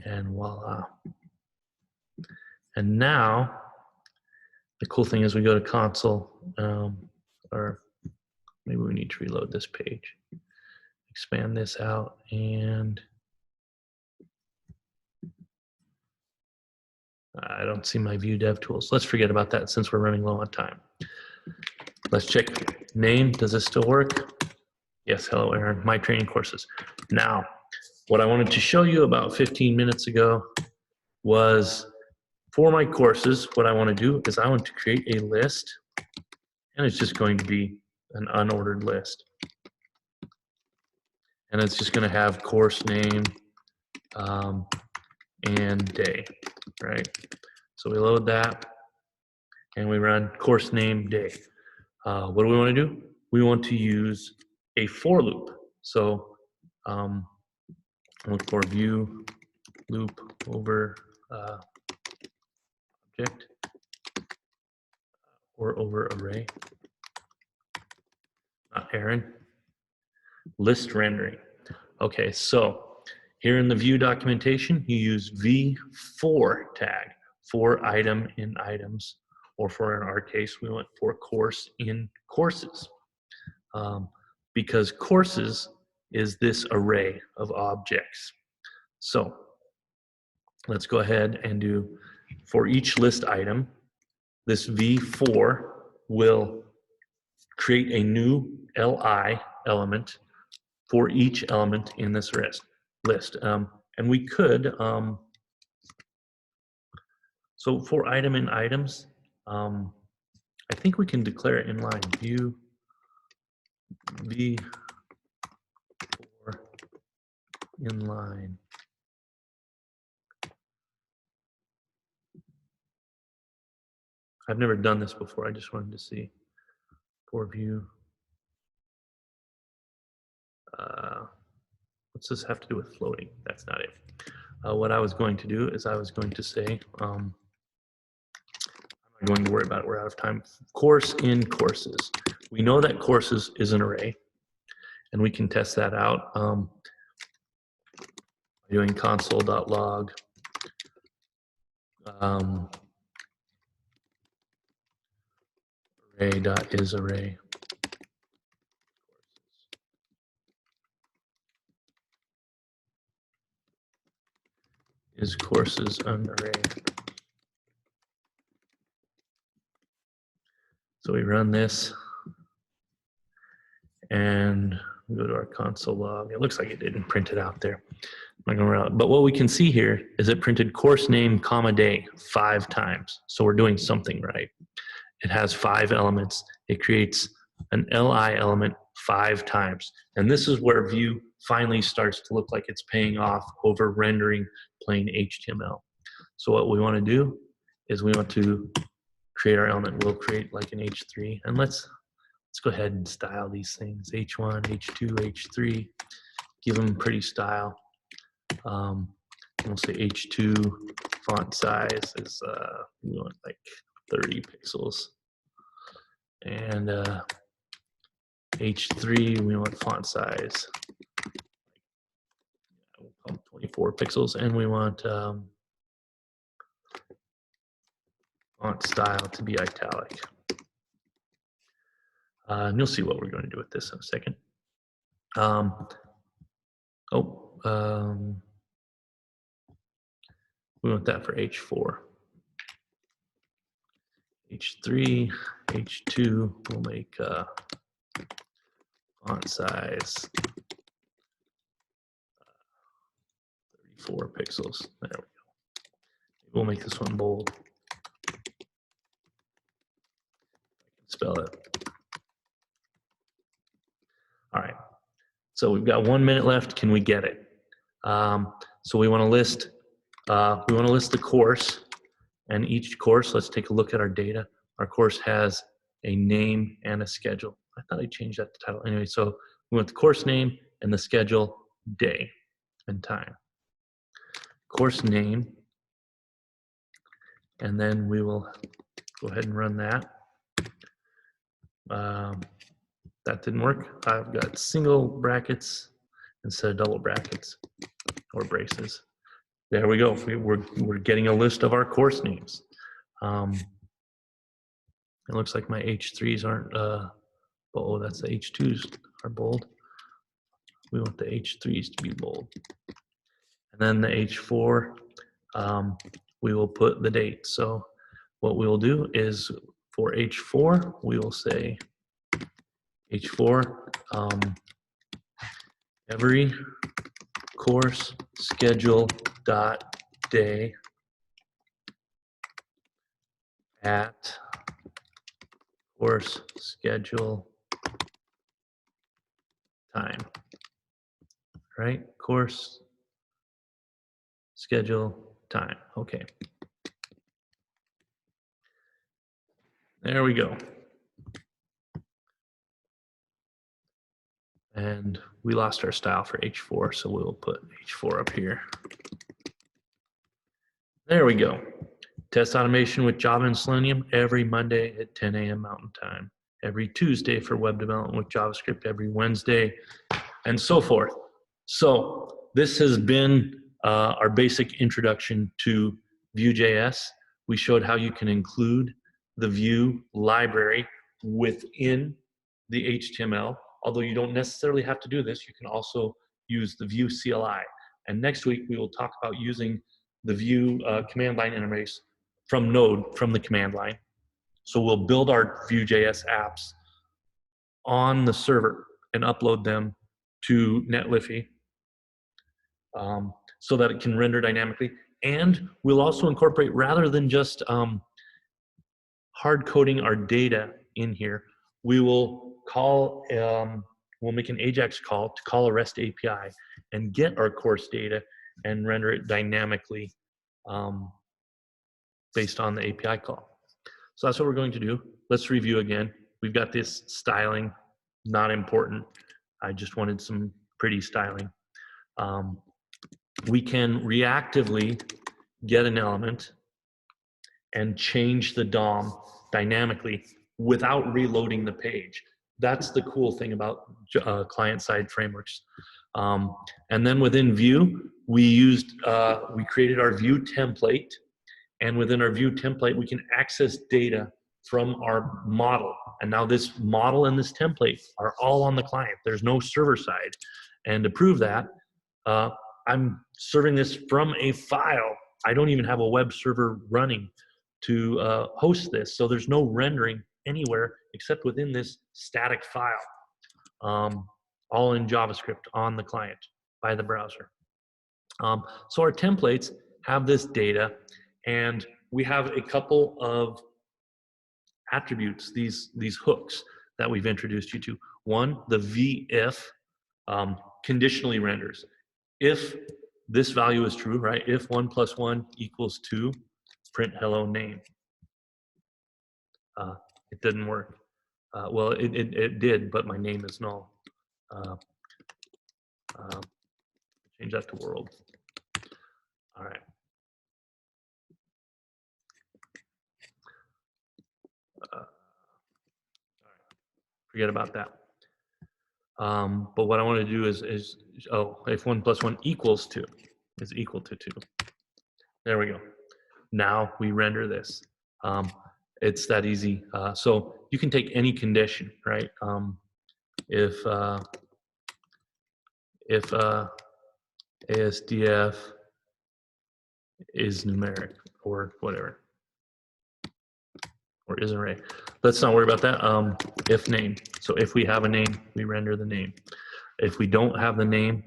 and voila. And now, the cool thing is we go to console, or maybe we need to reload this page. Expand this out, and I don't see my Vue Dev Tools. Let's forget about that since we're running low on time. Let's check name. Does this still work? Yes, hello Aaron, my training courses. Now, what I wanted to show you about 15 minutes ago was for my courses, what I want to do is I want to create a list, and it's just going to be an unordered list. And it's just going to have course name and day, right? So we load that, and we run course name day. What do we want to do? We want to use a for loop. So look for Vue loop over object or over array. Not Aaron. List rendering. Okay, so here in the Vue documentation, you use v4 tag for item in items, or for in our case, we went for course in courses. Because courses is this array of objects. So let's go ahead and do for each list item, this v4 will create a new li element for each element in this list. And we could, so for item in items, I think we can declare it inline Vue v4 inline. I've never done this before. I just wanted to see for Vue. What's this have to do with floating? That's not it. What I was going to do is I was going to say, I'm not going to worry about it. We're out of time. Course in courses. We know that courses is an array, and we can test that out by doing console.log array.isArray. Is courses an array? So we run this, and go to our console log. It looks like it didn't print it out there. I'm not gonna run out. But what we can see here is it printed course name, comma, day 5 times. So we're doing something right. It has 5 elements. It creates an li element 5 times. And this is where Vue finally starts to look like it's paying off over rendering plain HTML. So what we want to do is we want to create our element. We'll create like an H3, and let's go ahead and style these things. H1, H2, H3. Give them pretty style. We'll say H2 font size is we want like 30 pixels, and H3 we want font size 24 pixels, and we want font style to be italic. And you'll see what we're going to do with this in a second. We want that for H4. H3, H2, we'll make font size 34 pixels. There we go. We'll make this one bold. I can spell it. All right. So we've got 1 minute left. Can we get it? So we want to list. The course, and each course. Let's take a look at our data. Our course has a name and a schedule. I thought I changed that to title anyway. So we want the course name and the schedule, day and time. Course name, and then we will go ahead and run that. That didn't work. I've got single brackets instead of double brackets or braces. There we go. We're getting a list of our course names. It looks like my H3s aren't, oh, that's the H2s are bold. We want the H3s to be bold. And then the H4, we will put the date. So what we will do is for H4, we will say H4, every course schedule dot day at course schedule time, right? Course schedule time. Okay. There we go. And we lost our style for H4, so we'll put H4 up here. There we go. Test automation with Java and Selenium every Monday at 10 a.m. Mountain Time. Every Tuesday for web development with JavaScript, every Wednesday, and so forth. So this has been our basic introduction to Vue.js. We showed how you can include the Vue library within the HTML. Although you don't necessarily have to do this, you can also use the Vue CLI. And next week, we will talk about using the Vue command line interface from Node, from the command line. So we'll build our Vue.js apps on the server and upload them to Netlify so that it can render dynamically. And we'll also incorporate, rather than just hard coding our data in here, we will call, we'll make an AJAX call to call a REST API and get our course data and render it dynamically based on the API call. So that's what we're going to do. Let's review again. We've got this styling, not important. I just wanted some pretty styling. We can reactively get an element and change the DOM dynamically without reloading the page. That's the cool thing about client-side frameworks. And then within Vue, we created our Vue template, and within our Vue template, we can access data from our model. And now this model and this template are all on the client. There's no server side. And to prove that, I'm serving this from a file. I don't even have a web server running to host this. So there's no rendering anywhere except within this static file. all in JavaScript on the client by the browser. So our templates have this data, and we have a couple of attributes, these hooks that we've introduced you to. One, the v-if conditionally renders. If this value is true, right? If 1 + 1 = 2, print hello name. It didn't work. Well, it did, but my name is null. Change that to world. All right. Forget about that. But what I want to do is if 1 + 1 = 2 is equal to 2. There we go. Now we render this. It's that easy. So you can take any condition, right? If ASDF is numeric or whatever, or is array. Let's not worry about that. If name. So if we have a name, we render the name. If we don't have the name,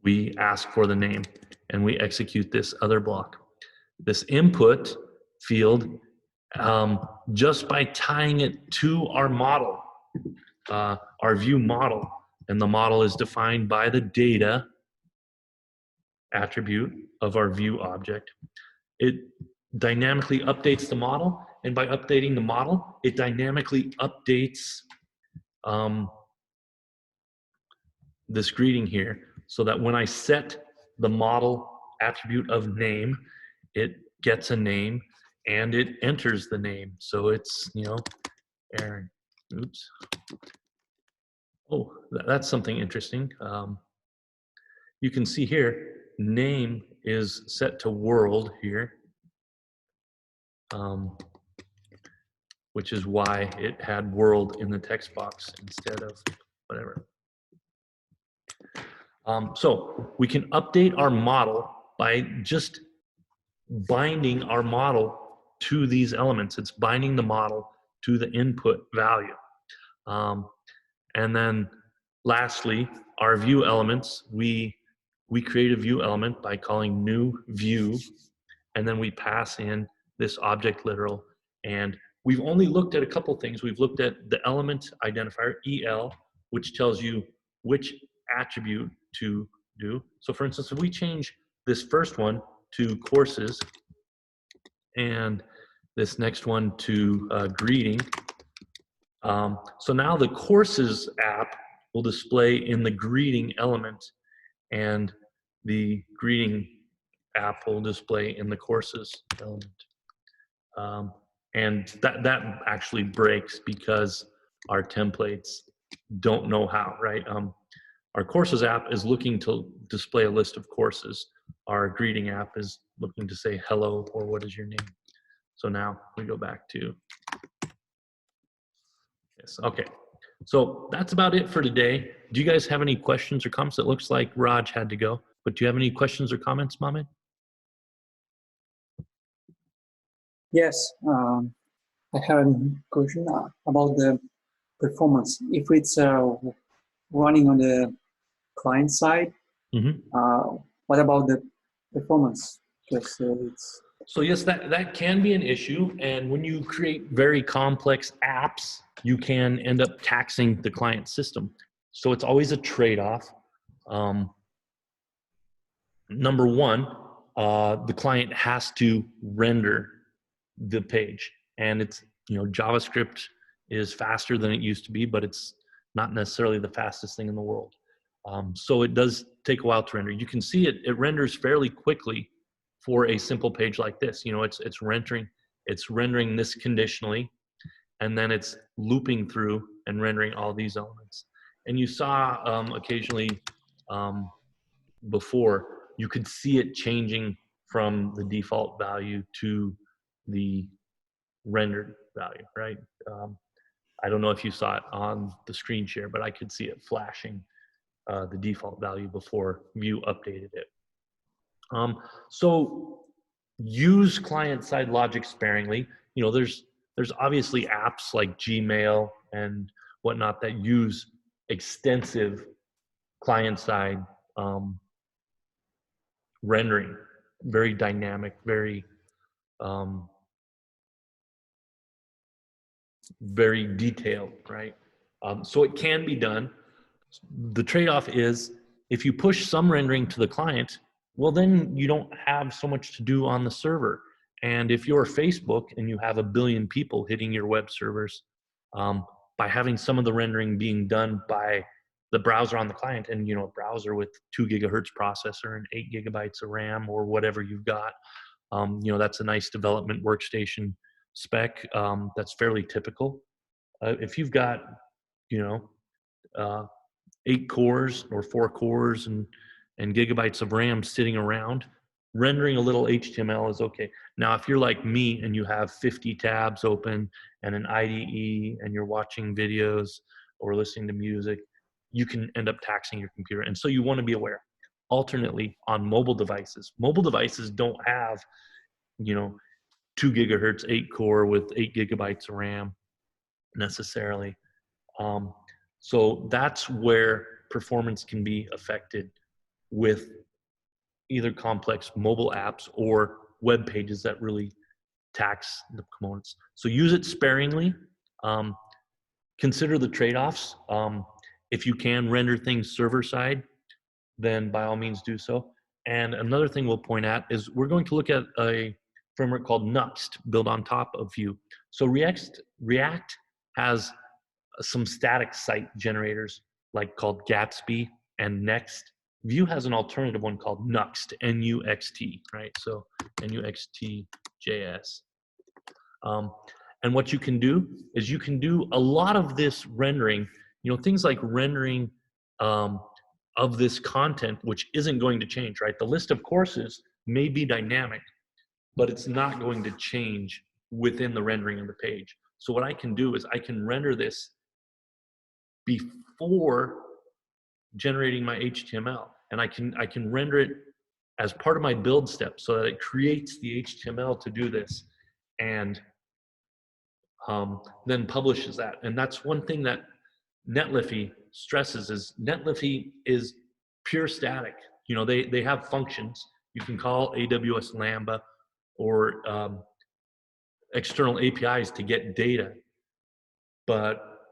we ask for the name and we execute this other block. This input field, just by tying it to our model, our Vue model, and the model is defined by the data attribute of our Vue object, it dynamically updates the model, and by updating the model, it dynamically updates this greeting here, so that when I set the model attribute of name, it gets a name and it enters the name. So it's, Aaron. Oops. Oh, that's something interesting. You can see here, name is set to world here, which is why it had world in the text box instead of whatever. So we can update our model by just binding our model to these elements. It's binding the model to the input value. And then lastly, our Vue elements, we create a Vue element by calling new Vue, and then we pass in this object literal. And we've only looked at a couple things. We've looked at the element identifier, EL, which tells you which attribute to do. So for instance, if we change this first one to courses and this next one to greeting, so now the courses app will display in the greeting element, and the greeting app will display in the courses element. And that actually breaks because our templates don't know how, right? Our courses app is looking to display a list of courses. Our greeting app is looking to say hello or what is your name. So now we go back to this. Okay, so that's about it for today. Do you guys have any questions or comments? It looks like Raj had to go, but do you have any questions or comments, Mohammed? Yes, I have a question about the performance. If it's running on the client side, what about the performance? Because it's... So yes, that can be an issue, and when you create very complex apps, you can end up taxing the client system. So it's always a trade-off. Number one, the client has to render the page, and it's, JavaScript is faster than it used to be, but it's not necessarily the fastest thing in the world. So it does take a while to render. You can see it renders fairly quickly for a simple page like this. It's rendering this conditionally, and then it's looping through and rendering all these elements. And you saw occasionally before, you could see it changing from the default value to the rendered value, right? I don't know if you saw it on the screen share, but I could see it flashing the default value before Vue updated it. So use client-side logic sparingly. There's There's obviously apps like Gmail and whatnot that use extensive client-side rendering, very dynamic, very very detailed, right? So it can be done. The trade-off is if you push some rendering to the client, well, then you don't have so much to do on the server. And if you're Facebook and you have 1 billion people hitting your web servers, by having some of the rendering being done by the browser on the client, and a browser with 2 gigahertz processor and 8 gigabytes of RAM or whatever you've got, that's a nice development workstation spec. That's fairly typical. If you've got, you know, 8 cores or 4 cores and gigabytes of RAM sitting around, rendering a little HTML is okay. Now, if you're like me and you have 50 tabs open and an IDE and you're watching videos or listening to music, you can end up taxing your computer. And so you want to be aware. Alternately, on mobile devices don't have, 2 gigahertz, 8 core with 8 gigabytes of RAM necessarily. So that's where performance can be affected with either complex mobile apps or web pages that really tax the components. So use it sparingly. Consider the trade-offs. If you can render things server side, then by all means do so. And another thing we'll point at is we're going to look at a framework called Nuxt built on top of Vue. So React has some static site generators like called Gatsby and Next. Vue has an alternative one called Nuxt, N-U-X-T, right? So N-U-X-T.js. And what you can do is you can do a lot of this rendering, things like rendering of this content, which isn't going to change, right? The list of courses may be dynamic, but it's not going to change within the rendering of the page. So what I can do is I can render this before generating my HTML, and I can render it as part of my build step so that it creates the HTML to do this, and then publishes that. And that's one thing that Netlify stresses is Netlify is pure static. They have functions. You can call AWS Lambda or external APIs to get data. But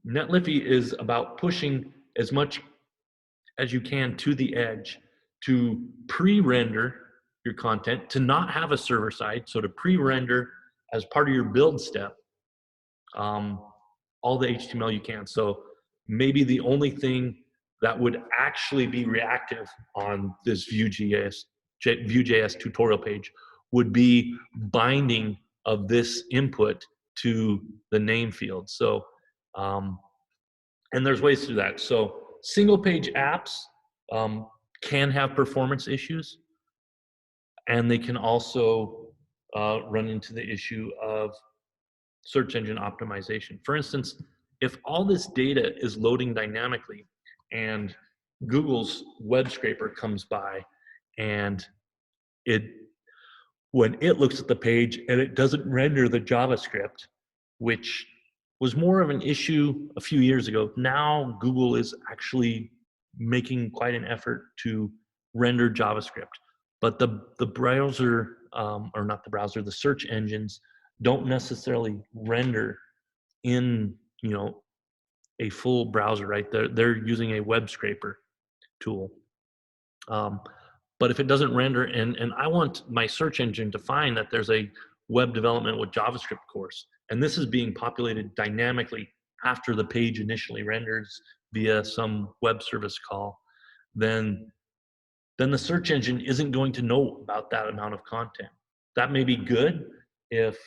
Netlify is about pushing as much as you can to the edge to pre-render your content, to not have a server side, so to pre-render as part of your build step all the HTML you can. So maybe the only thing that would actually be reactive on this Vue.js tutorial page would be binding of this input to the name field. So, and there's ways to do that. So single page apps can have performance issues, and they can also run into the issue of search engine optimization. For instance, if all this data is loading dynamically and Google's web scraper comes by and when it looks at the page and it doesn't render the JavaScript, which was more of an issue a few years ago, now Google is actually making quite an effort to render JavaScript. But the browser, or not the browser, the search engines don't necessarily render in a full browser, right? They're using a web scraper tool. But if it doesn't render, and I want my search engine to find that there's a web development with JavaScript course, and this is being populated dynamically after the page initially renders via some web service call, then the search engine isn't going to know about that amount of content. That may be good if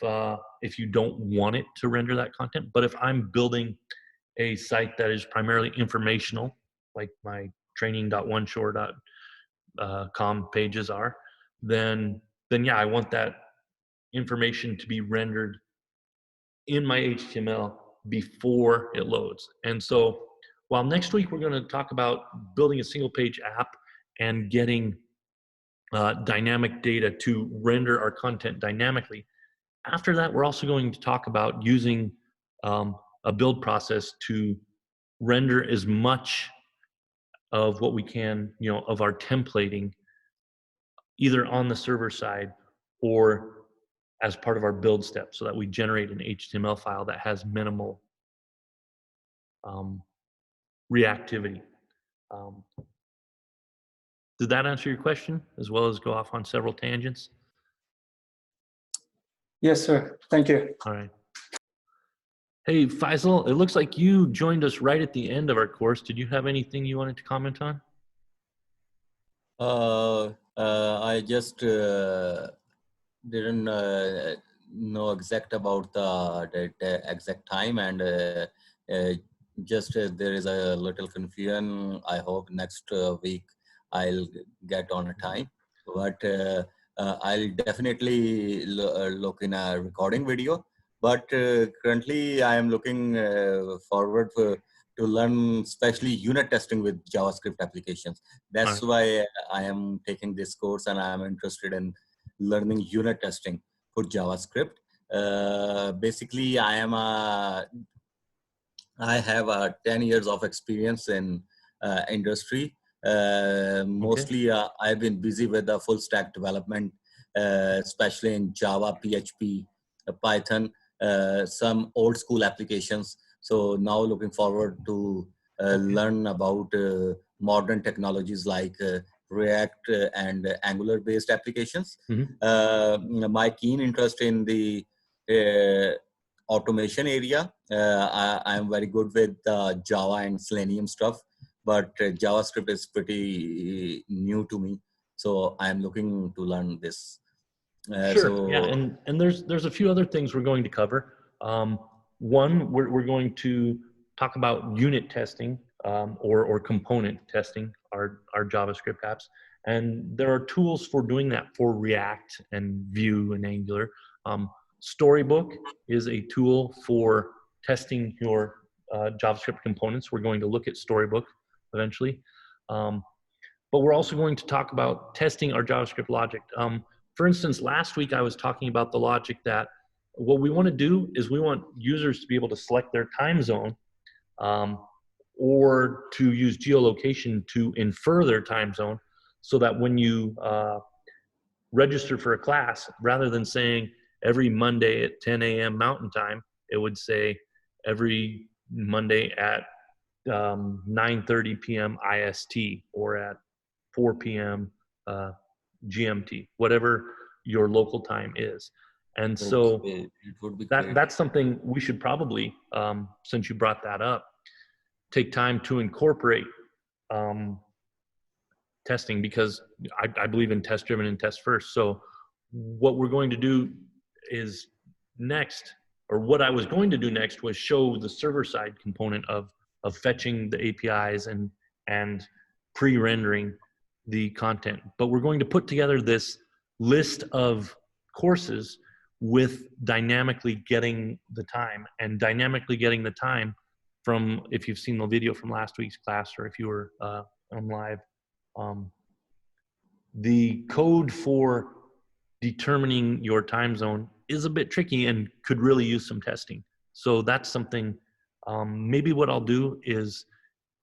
you don't want it to render that content, but if I'm building a site that is primarily informational, like my training.oneshore.com pages are, then yeah, I want that information to be rendered in my HTML before it loads. And so while next week we're going to talk about building a single page app and getting dynamic data to render our content dynamically, After that, we're also going to talk about using a build process to render as much of what we can, of our templating, either on the server side or as part of our build step, so that we generate an HTML file that has minimal reactivity. Did that answer your question, as well as go off on several tangents? Yes, sir. Thank you. All right. Hey, Faisal, it looks like you joined us right at the end of our course. Did you have anything you wanted to comment on? I just didn't know exact about the exact time, and just there is a little confusion. I hope next week I'll get on a time, but I'll definitely look in a recording video. But currently I am looking forward to learn especially unit testing with JavaScript applications. That's why I am taking this course, and I am interested in learning unit testing for JavaScript. Basically, I have 10 years of experience in industry. Mostly, I've been busy with the full stack development, especially in Java, PHP, Python, some old school applications. So now looking forward to learn about modern technologies like React and Angular based applications. My keen interest in the automation area. I am very good with Java and Selenium stuff, but JavaScript is pretty new to me. So I'm looking to learn this. Sure. Yeah, and there's a few other things we're going to cover. One, we're going to talk about unit testing or component testing our JavaScript apps, and there are tools for doing that for React and Vue and Angular. Storybook is a tool for testing your JavaScript components. We're going to look at Storybook eventually, but we're also going to talk about testing our JavaScript logic. For instance, last week I was talking about the logic that what we want to do is we want users to be able to select their time zone or to use geolocation to infer their time zone, so that when you register for a class, rather than saying every Monday at 10 a.m. Mountain Time, it would say every Monday at 9:30 p.m. IST or at 4 p.m. GMT, whatever your local time is. And so it would be that's something we should probably, since you brought that up, take time to incorporate testing, because I believe in test driven and test first. So what we're going to do is next, or what I was going to do next, was show the server side component of fetching the APIs and pre-rendering the content. But we're going to put together this list of courses with dynamically getting the time, and dynamically getting the time from, if you've seen the video from last week's class, or if you were on live, the code for determining your time zone is a bit tricky and could really use some testing. So that's something, maybe what I'll do is,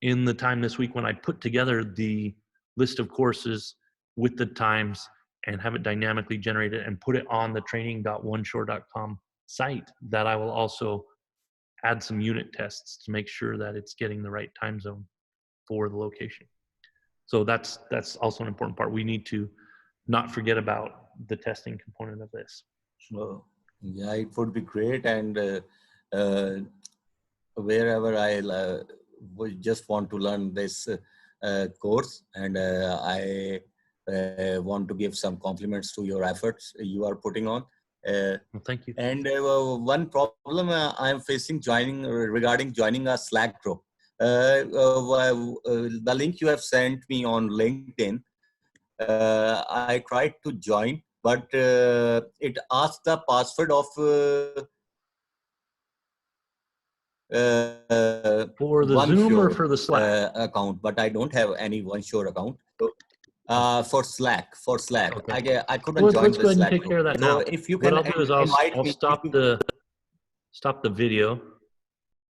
in the time this week when I put together the list of courses with the times and have it dynamically generated and put it on the training.oneshore.com site, that I will also add some unit tests to make sure that it's getting the right time zone for the location. So that's also an important part. We need to not forget about the testing component of this. Well, yeah, it would be great. And wherever I would just want to learn this course, and I want to give some compliments to your efforts you are putting on. Well, thank you. And one problem I'm facing regarding joining a Slack group. The link you have sent me on LinkedIn, I tried to join, but it asked the password of for the Zoom or for the Slack account, but I don't have any OneShore account. So For Slack. Okay. I couldn't Well, join let's the go ahead and Slack take group. care of that So now. if you What can I'll do is I'll invite me, stop the video.